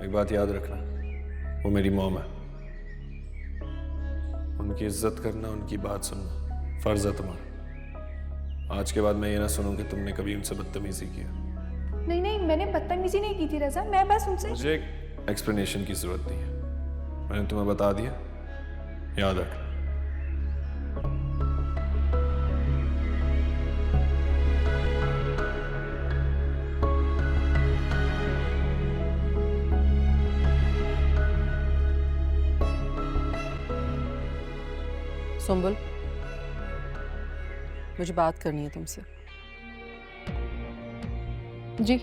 एक बात याद रखना, वो मेरी मॉम है। उनकी इज्जत करना, उनकी बात सुनना फर्ज है तुम्हारा। आज के बाद मैं ये ना सुनूं कि तुमने कभी उनसे बदतमीजी किया। नहीं नहीं, मैंने बदतमीजी नहीं की थी रजा, मैं बस उनसे। मुझे एक्सप्लेनेशन की जरूरत नहीं है, मैंने तुम्हें बता दिया, याद रखना। सुंबुल, मुझे बात करनी है तुमसे। जी।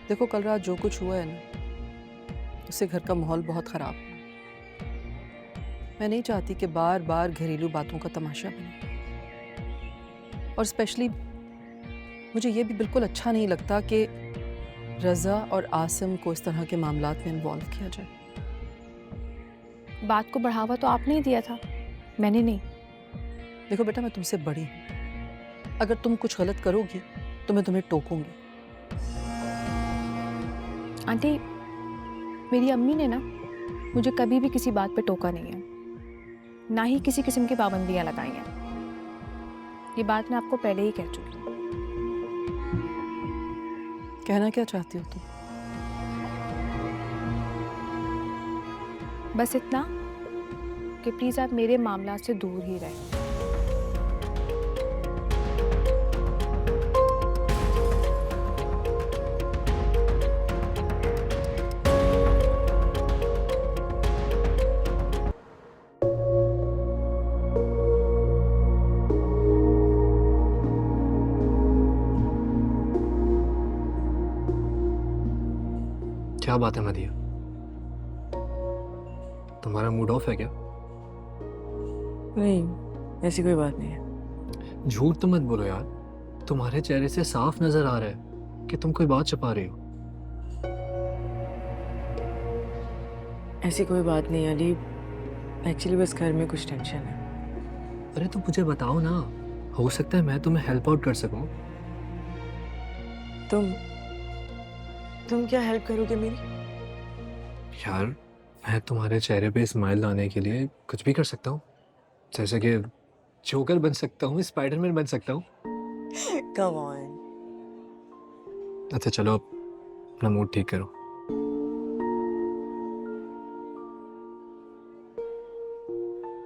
देखो, कल रात जो कुछ हुआ है ना, उससे घर का माहौल बहुत खराब है। मैं नहीं चाहती कि बार बार घरेलू बातों का तमाशा बने, और स्पेशली मुझे ये भी बिल्कुल अच्छा नहीं लगता कि रज़ा और आसिम को इस तरह के मामलात में इन्वॉल्व किया जाए। बात को बढ़ावा तो आपने ही दिया था, मैंने नहीं। देखो बेटा, मैं तुमसे बड़ी हूँ, अगर तुम कुछ गलत करोगी तो मैं तुम्हें टोकूंगी। आंटी, मेरी अम्मी ने ना मुझे कभी भी किसी बात पे टोका नहीं है, ना ही किसी किस्म की पाबंदियां लगाई हैं। ये बात मैं आपको पहले ही कह चुकी हूँ। कहना क्या चाहती हो तुम? बस इतना कि प्लीज आप मेरे मामला से दूर ही रहें। क्या बात है मदिया, तुम्हारा मूड ऑफ है क्या? नहीं, ऐसी कोई बात नहीं है। झूठ तो मत बोलो यार, तुम्हारे चेहरे से साफ नजर आ रहा है कि तुम कोई बात छुपा रही हो। ऐसी कोई बात नहीं अली, एक्चुअली बस घर में कुछ टेंशन है। अरे तो मुझे बताओ ना, हो सकता है मैं तुम्हें हेल्प आउट कर सकूं। तुम क्या हेल्प करोगे मेरी? यार, मैं तुम्हारे चेहरे पे स्माइल लाने के लिए कुछ भी कर सकता हूँ, जैसे कि जोकर बन सकता हूँ, स्पाइडरमैन बन सकता हूँ। Come on. अच्छा चलो, अब अपना मूड ठीक करो।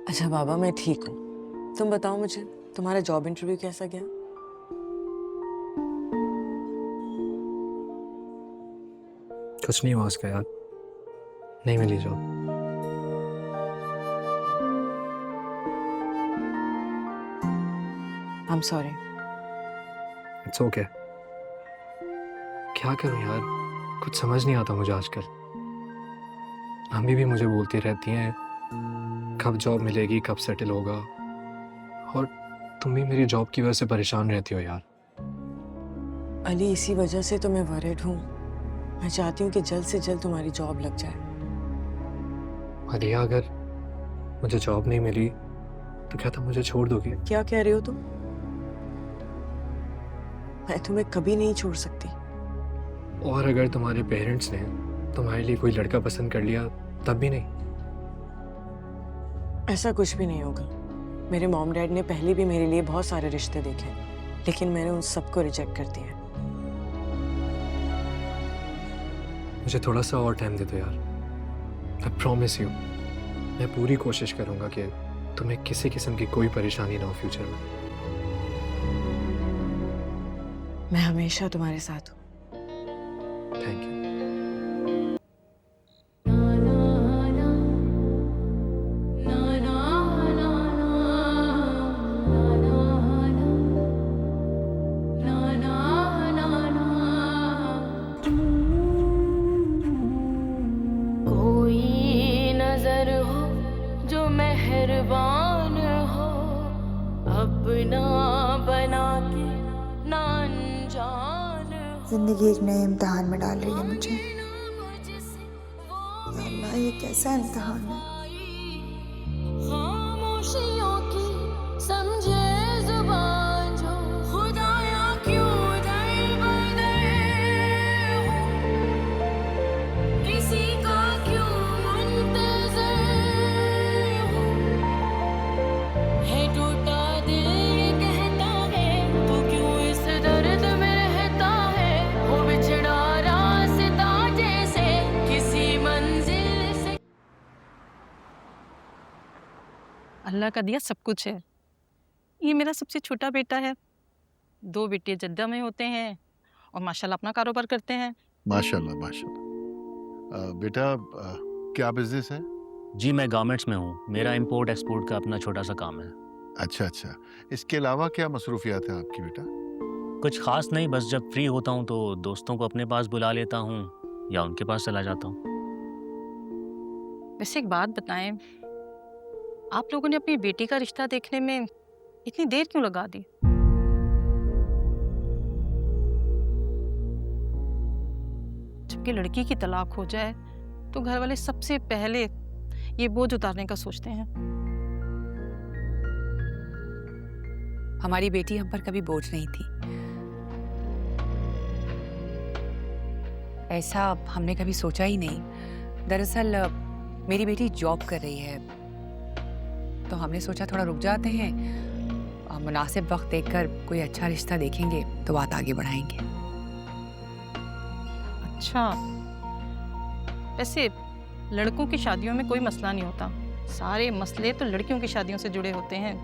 अच्छा बाबा, मैं ठीक हूँ। तुम बताओ मुझे, तुम्हारा जॉब इंटरव्यू कैसा गया? कुछ नहीं हुआ उसका यार, नहीं मिली job. I am sorry. It's okay. क्या करूं यार, कुछ समझ नहीं आता मुझे आजकल। मम्मी भी मुझे बोलती रहती हैं कब जॉब मिलेगी, कब सेटल होगा, और तुम भी मेरी जॉब की वजह से परेशान रहती हो यार। अली, इसी वजह से तो मैं वरीड हूँ। मैं चाहती हूँ कि जल्द से जल्द तुम्हारी जॉब लग जाए। अलिया, अगर मुझे जॉब नहीं मिली तो क्या तुम मुझे छोड़ दोगी? क्या कह रहे हो तुम? मैं तुम्हें कभी नहीं छोड़ सकती। और अगर तुम्हारे पेरेंट्स ने तुम्हारे लिए कोई लड़का पसंद कर लिया तब भी नहीं? ऐसा कुछ भी नहीं होगा। मेरे मॉम डैड ने पहले भी मेरे लिए बहुत सारे रिश्ते देखे, लेकिन मैंने उन सबको रिजेक्ट कर दिया। मुझे थोड़ा सा और टाइम दे दो यार। आई प्रॉमिस यू, मैं पूरी कोशिश करूंगा कि तुम्हें किसी किस्म की कोई परेशानी ना हो फ्यूचर में। मैं हमेशा तुम्हारे साथ हूँ। Thank you. मेहरबान हो, अपना बना के ना अनजान हो। जिंदगी एक नए इम्तिहान में डाल रही है मुझे। या अल्लाह, ये कैसा इम्तिहान है? खामोशियों की समझे जुबान जो, खुदाया क्यों दर बदर हो। अल्लाह का दिया सब कुछ है। ये मेरा सबसे छोटा बेटा है। 2 बेटे जद्दा में होते हैं और माशाल्लाह अपना कारोबार करते हैं। माशाल्लाह माशाल्लाह। बेटा क्या बिजनेस है? जी मैं गारमेंट्स में हूँ। मेरा इंपोर्ट एक्सपोर्ट का अपना छोटा सा काम है। अच्छा अच्छा, इसके अलावा क्या मसरूफियात है आपकी बेटा? कुछ खास नहीं, बस जब फ्री होता हूँ तो दोस्तों को अपने पास बुला लेता हूँ या उनके पास चला जाता हूँ। वैसे एक बात बताएं, आप लोगों ने अपनी बेटी का रिश्ता देखने में इतनी देर क्यों लगा दी? जबकि लड़की की तलाक हो जाए तो घर वाले सबसे पहले ये बोझ उतारने का सोचते हैं। हमारी बेटी हम पर कभी बोझ नहीं थी। ऐसा हमने कभी सोचा ही नहीं। दरअसल मेरी बेटी जॉब कर रही है तो हमने सोचा थोड़ा रुक जाते हैं और मुनासिब वक्त देखकर कोई अच्छा रिश्ता देखेंगे तो बात आगे बढ़ाएंगे। अच्छा, वैसे लड़कों की शादियों में कोई मसला नहीं होता, सारे मसले तो लड़कियों की शादियों से जुड़े होते हैं।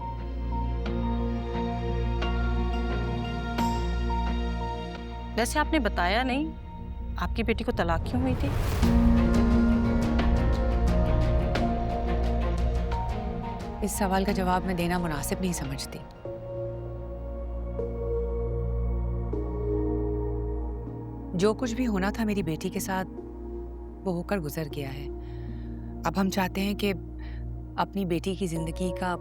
वैसे आपने बताया नहीं आपकी बेटी को तलाक क्यों हुई थी? इस सवाल का जवाब मैं देना मुनासिब नहीं समझती। जो कुछ भी होना था मेरी बेटी के साथ वो होकर गुजर गया है। अब हम चाहते हैं कि अपनी बेटी की जिंदगी का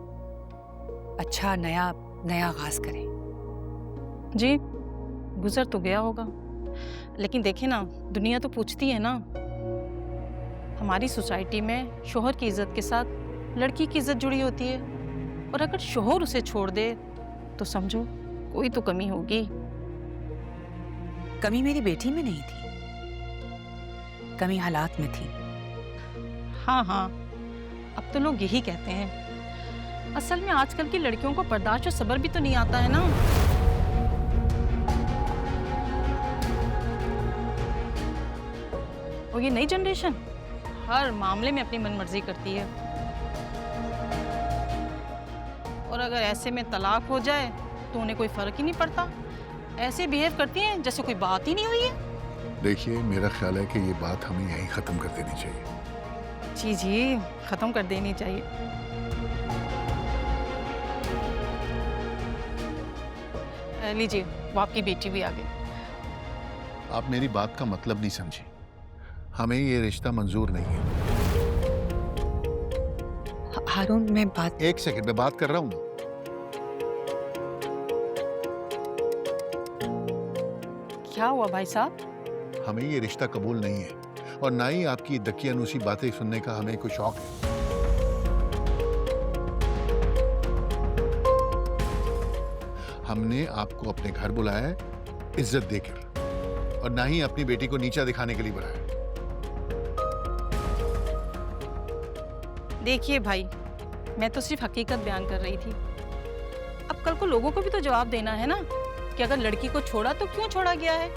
अच्छा नया आगाज करें। जी, गुजर तो गया होगा, लेकिन देखें ना, दुनिया तो पूछती है ना। हमारी सोसाइटी में शोहर की इज्जत के साथ लड़की की इज्जत जुड़ी होती है, और अगर शोहर उसे छोड़ दे तो समझो कोई तो कमी होगी। कमी मेरी बेटी में नहीं थी, कमी हालात में थी। हाँ हाँ, अब तो लोग यही कहते हैं। असल में आजकल की लड़कियों को बर्दाश्त और सब्र भी तो नहीं आता है ना। और ये नई जनरेशन हर मामले में अपनी मनमर्जी करती है, और अगर ऐसे में तलाक हो जाए तो उन्हें कोई फर्क ही नहीं पड़ता। ऐसे बिहेव करती हैं जैसे कोई बात ही नहीं हुई है। देखिए, मेरा ख्याल है कि ये बात हमें यहीं ख़त्म कर देनी चाहिए। जी जी, ख़त्म कर देनी चाहिए। लीजिए, वो आपकी बेटी भी आ गई। आप मेरी बात का मतलब नहीं समझी। हमें ये रिश्ता मंजूर नहीं है। हारून, मैं बात... एक सेकंड, मैं बात कर रहा हूँ ना। क्या हुआ भाई साहब? हमें ये रिश्ता कबूल नहीं है, और ना ही आपकी दकियानूसी बातें सुनने का हमें कोई शौक है। हमने आपको अपने घर बुलाया है इज्जत देकर, और ना ही अपनी बेटी को नीचा दिखाने के लिए बुलाया। देखिए भाई, मैं तो सिर्फ हकीकत बयान कर रही थी। अब कल को लोगों को भी तो जवाब देना है ना कि अगर लड़की को छोड़ा तो क्यों छोड़ा गया है।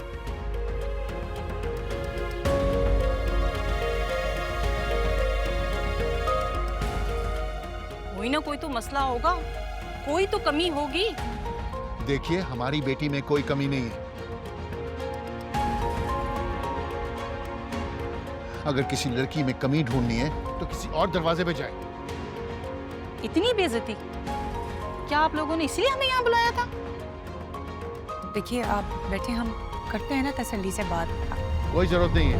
कोई ना कोई तो मसला होगा, कोई तो कमी होगी। देखिए, हमारी बेटी में कोई कमी नहीं है। अगर किसी लड़की में कमी ढूंढनी है तो किसी और दरवाजे पे जाए। इतनी बेइज्जती? क्या आप लोगों ने इसलिए हमें यहाँ बुलाया था? देखिए, आप बैठे, हम करते हैं ना तसल्ली से बात। कोई जरूरत नहीं है।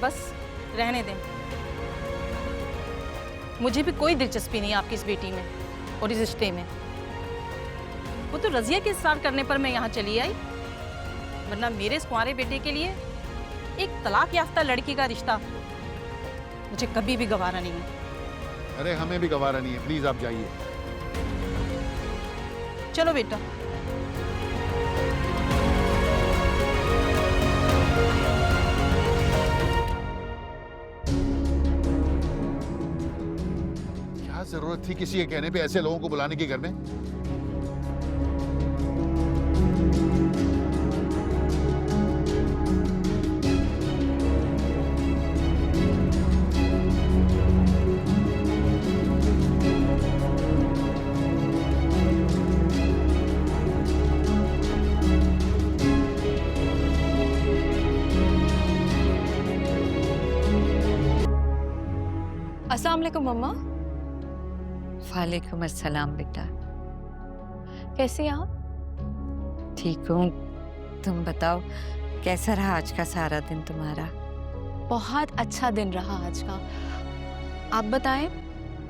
बस रहने दें। मुझे भी कोई दिलचस्पी नहीं आपकी इस बेटी में और इस रिश्ते में। वो तो रजिया के इस्रार करने पर मैं यहाँ चली आई, वरना मेरे इस कुंवारे बेटे के लिए एक तलाक याफ्ता लड़की का रिश्ता मुझे कभी भी गवारा नहीं है। अरे, हमें भी गवारा नहीं है। प्लीज आप जाइए। चलो बेटा। क्या जरूरत थी किसी के कहने पे ऐसे लोगों को बुलाने के घर में? अस्सलाम वालेकुम मम्मा। वालेकुम अस्सलाम बेटा। कैसी हैं आप? ठीक हूँ, तुम बताओ कैसा रहा आज का सारा दिन तुम्हारा? बहुत अच्छा दिन रहा आज का। आप बताएं,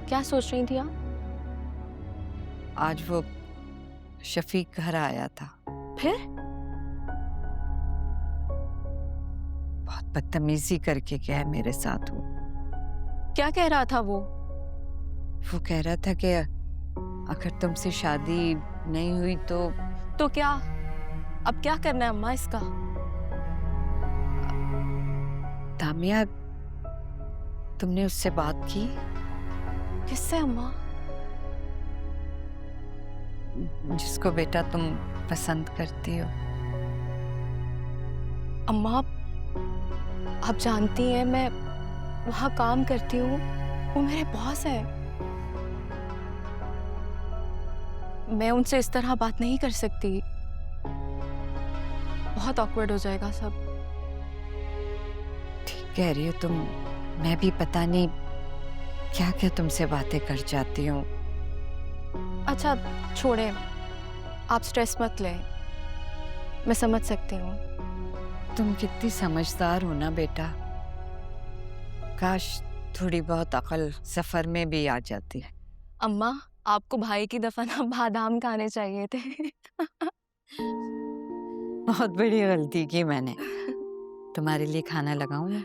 क्या सोच रही थी आप? आज वो शफीक घर आया था, फिर? बहुत बदतमीजी करके गया है मेरे साथ वो। क्या कह रहा था वो? वो कह रहा था कि अगर तुमसे शादी नहीं हुई तो क्या? अब क्या करना है अम्मा इसका? दामिया, तुमने उससे बात की? किससे अम्मा? जिसको बेटा तुम पसंद करती हो। अम्मा, आप जानती हैं मैं वहाँ काम करती हूँ, वो मेरे बॉस है। मैं उनसे इस तरह बात नहीं कर सकती, बहुत ऑकवर्ड हो जाएगा सब। ठीक कह रही हो तुम, मैं भी पता नहीं क्या क्या तुमसे बातें कर जाती हूँ। अच्छा छोड़ें, आप स्ट्रेस मत लें, मैं समझ सकती हूँ। तुम कितनी समझदार हो ना बेटा, काश थोड़ी बहुत अकल सफर में भी आ जाती है। अम्मा, आपको भाई की दफा ना बादाम खाने चाहिए थे। बहुत बड़ी गलती की मैंने। तुम्हारे लिए खाना लगाऊं मैं?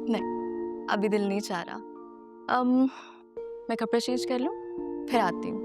नहीं, अभी दिल नहीं चाह रहा। मैं कपड़े चेंज कर लूं, फिर आती हूँ।